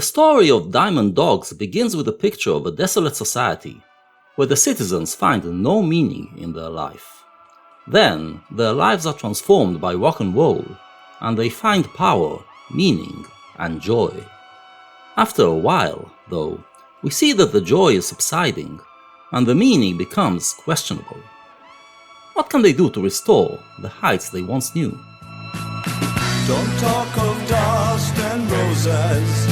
story of Diamond Dogs begins with a picture of a desolate society where the citizens find no meaning in their life. Then, their lives are transformed by rock and roll, and they find power, meaning, and joy. After a while, though, we see that the joy is subsiding, and the meaning becomes questionable. What can they do to restore the heights they once knew? Don't talk of dust and roses,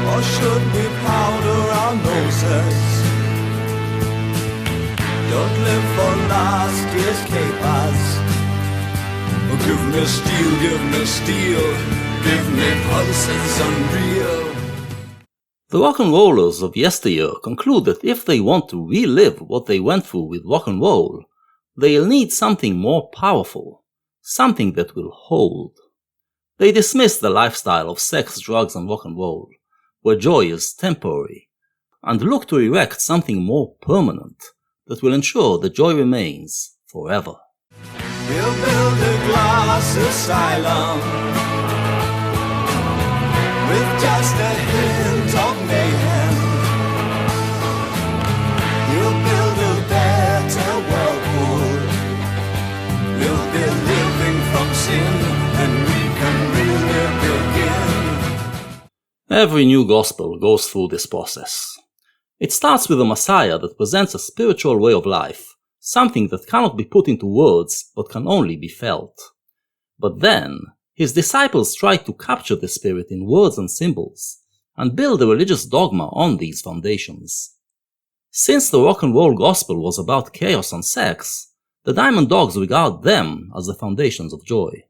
or should we powder our noses? Don't live for last year's capers. Oh, give me steel, give me pulses unreal. The rock and rollers of yesteryear conclude that if they want to relive what they went through with rock and roll, they'll need something more powerful, something that will hold. They dismiss the lifestyle of sex, drugs, and rock and roll, where joy is temporary, and look to erect something more permanent that will ensure the joy remains forever. We'll build a glass asylum with just a hint of mayhem. We'll build a better whirlpool. We'll be living from sin, and we can really begin. Every new gospel goes through this process. It starts with a Messiah that presents a spiritual way of life, something that cannot be put into words but can only be felt. But then, his disciples tried to capture the spirit in words and symbols, and build a religious dogma on these foundations. Since the rock and roll gospel was about chaos and sex, the Diamond Dogs regard them as the foundations of joy,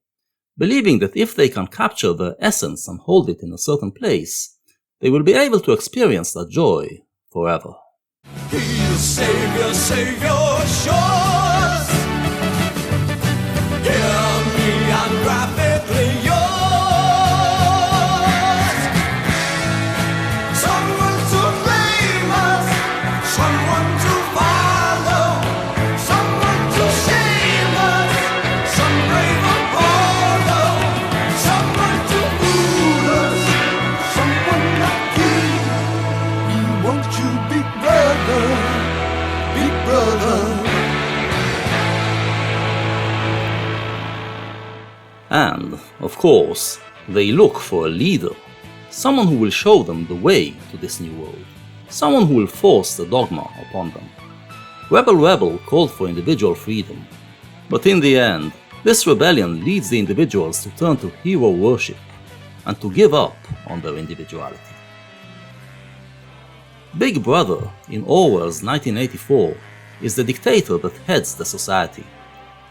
believing that if they can capture their essence and hold it in a certain place, they will be able to experience that joy forever. He's Savior, Savior, shores. Hear me and rapidly yours. Someone to blame us, someone to follow, someone to shame us, some brave Apollo, someone to fool us, someone like you. We want you, big brother, big brother. And, of course, they look for a leader, someone who will show them the way to this new world, someone who will force the dogma upon them. Rebel called for individual freedom, but in the end, this rebellion leads the individuals to turn to hero worship and to give up on their individuality. Big Brother in Orwell's 1984 is the dictator that heads the society.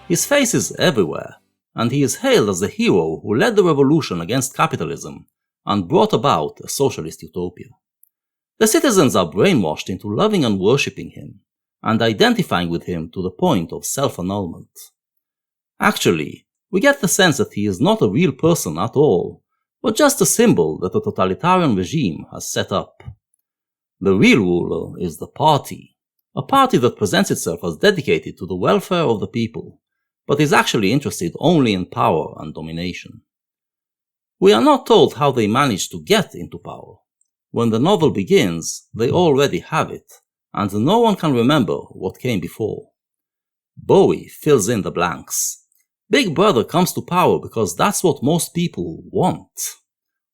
His face is everywhere, and he is hailed as the hero who led the revolution against capitalism and brought about a socialist utopia. The citizens are brainwashed into loving and worshipping him, and identifying with him to the point of self-annulment. Actually, we get the sense that he is not a real person at all, but just a symbol that a totalitarian regime has set up. The real ruler is the party, a party that presents itself as dedicated to the welfare of the people, but is actually interested only in power and domination. We are not told how they managed to get into power. When the novel begins, they already have it, and no one can remember what came before. Bowie fills in the blanks. Big Brother comes to power because that's what most people want.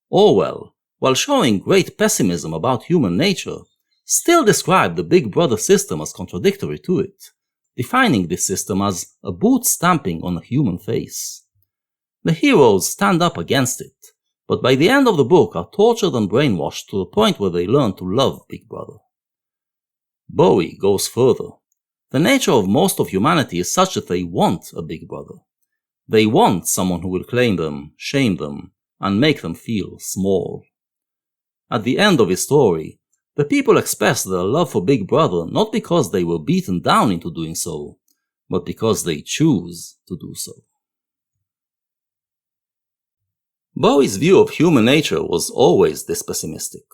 Orwell, while showing great pessimism about human nature, still described the Big Brother system as contradictory to it, defining this system as a boot stamping on a human face. The heroes stand up against it, but by the end of the book are tortured and brainwashed to the point where they learn to love Big Brother. Bowie goes further. The nature of most of humanity is such that they want a Big Brother. They want someone who will claim them, shame them, and make them feel small. At the end of his story, the people express their love for Big Brother not because they were beaten down into doing so, but because they choose to do so. Bowie's view of human nature was always this pessimistic.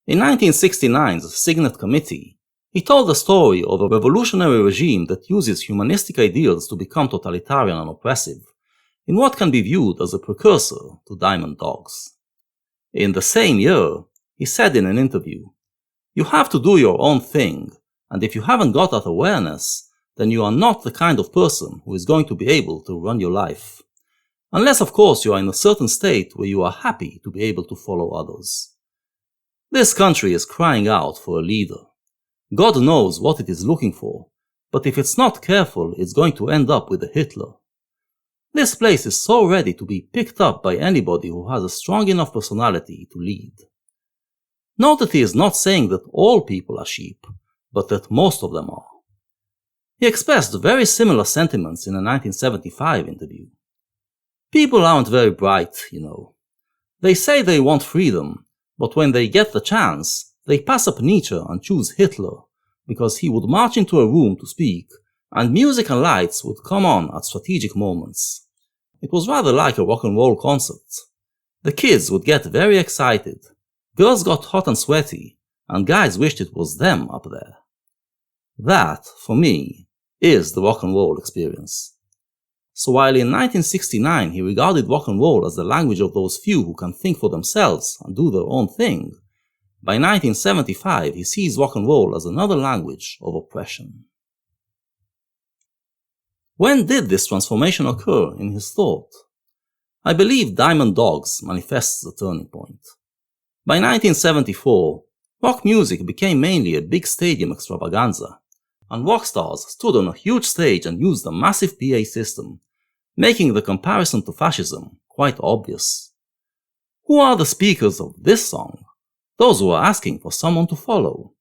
In 1969's Signet Committee, he told the story of a revolutionary regime that uses humanistic ideals to become totalitarian and oppressive, in what can be viewed as a precursor to Diamond Dogs. In the same year, he said in an interview, "You have to do your own thing, and if you haven't got that awareness, then you are not the kind of person who is going to be able to run your life. Unless, of course, you are in a certain state where you are happy to be able to follow others." This country is crying out for a leader. God knows what it is looking for, but if it's not careful, it's going to end up with a Hitler. This place is so ready to be picked up by anybody who has a strong enough personality to lead. Note that he is not saying that all people are sheep, but that most of them are. He expressed very similar sentiments in a 1975 interview. People aren't very bright, you know. They say they want freedom, but when they get the chance, they pass up Nietzsche and choose Hitler, because he would march into a room to speak, and music and lights would come on at strategic moments. It was rather like a rock and roll concert. The kids would get very excited, girls got hot and sweaty, and guys wished it was them up there. That, for me, is the rock and roll experience. So while in 1969 he regarded rock and roll as the language of those few who can think for themselves and do their own thing, by 1975 he sees rock and roll as another language of oppression. When did this transformation occur in his thought? I believe Diamond Dogs manifests the turning point. By 1974, rock music became mainly a big stadium extravaganza, and rock stars stood on a huge stage and used a massive PA system, making the comparison to fascism quite obvious. Who are the speakers of this song? Those who are asking for someone to follow.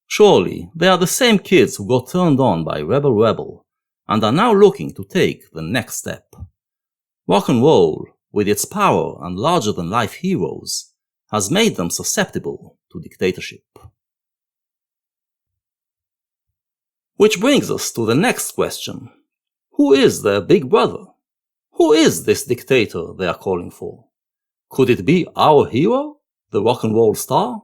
Surely, they are the same kids who got turned on by Rebel Rebel, and are now looking to take the next step. Rock and roll, with its power and larger-than-life heroes, has made them susceptible to dictatorship. Which brings us to the next question. Who is their big brother? Who is this dictator they are calling for? Could it be our hero, the rock and roll star?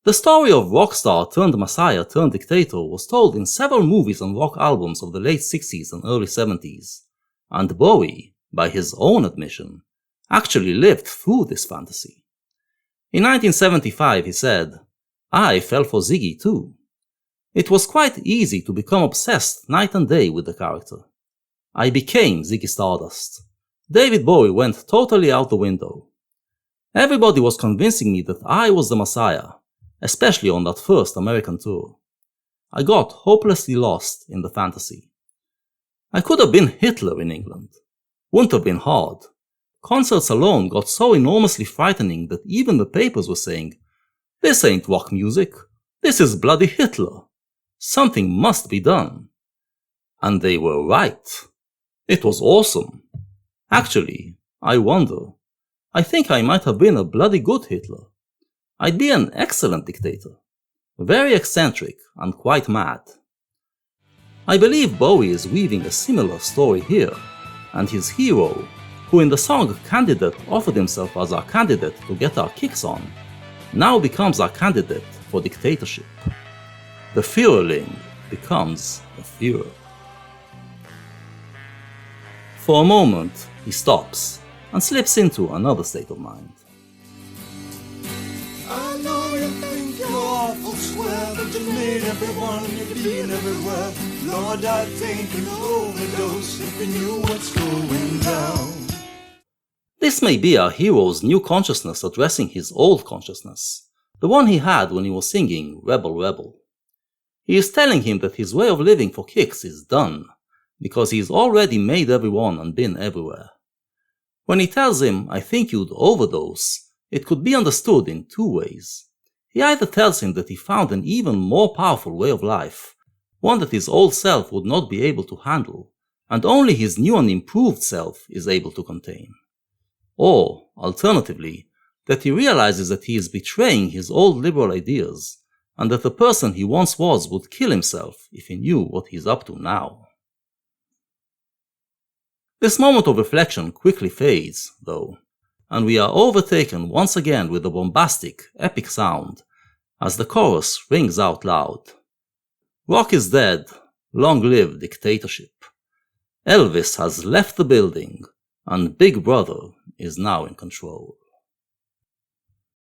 The story of rock star turned messiah turned dictator was told in several movies and rock albums of the late 60s and early 70s, and Bowie, by his own admission, actually lived through this fantasy. In 1975 he said, "I fell for Ziggy too. It was quite easy to become obsessed night and day with the character. I became Ziggy Stardust. David Bowie went totally out the window. Everybody was convincing me that I was the Messiah, especially on that first American tour. I got hopelessly lost in the fantasy. I could have been Hitler in England. Wouldn't have been hard. Concerts alone got so enormously frightening that even the papers were saying, 'This ain't rock music. This is bloody Hitler. Something must be done.' And they were right. It was awesome. Actually, I wonder. I think I might have been a bloody good Hitler. I'd be an excellent dictator. Very eccentric and quite mad." I believe Bowie is weaving a similar story here, and his hero, who in the song Candidate offered himself as our candidate to get our kicks on, now becomes our candidate for dictatorship. The Führerling becomes a Führer. For a moment, he stops and slips into another state of mind. I know you think you're awful square, but you made everyone you've been everywhere. Lord, I think you overdose if you knew what's going down. This may be our hero's new consciousness addressing his old consciousness, the one he had when he was singing Rebel Rebel. He is telling him that his way of living for kicks is done, because he's already made everyone and been everywhere. When he tells him, "I think you'd overdose," it could be understood in two ways. He either tells him that he found an even more powerful way of life, one that his old self would not be able to handle, and only his new and improved self is able to contain. Or, alternatively, that he realizes that he is betraying his old liberal ideas, and that the person he once was would kill himself if he knew what he's up to now. This moment of reflection quickly fades, though, and we are overtaken once again with the bombastic, epic sound, as the chorus rings out loud. Rock is dead, long live dictatorship. Elvis has left the building, and Big Brother is now in control.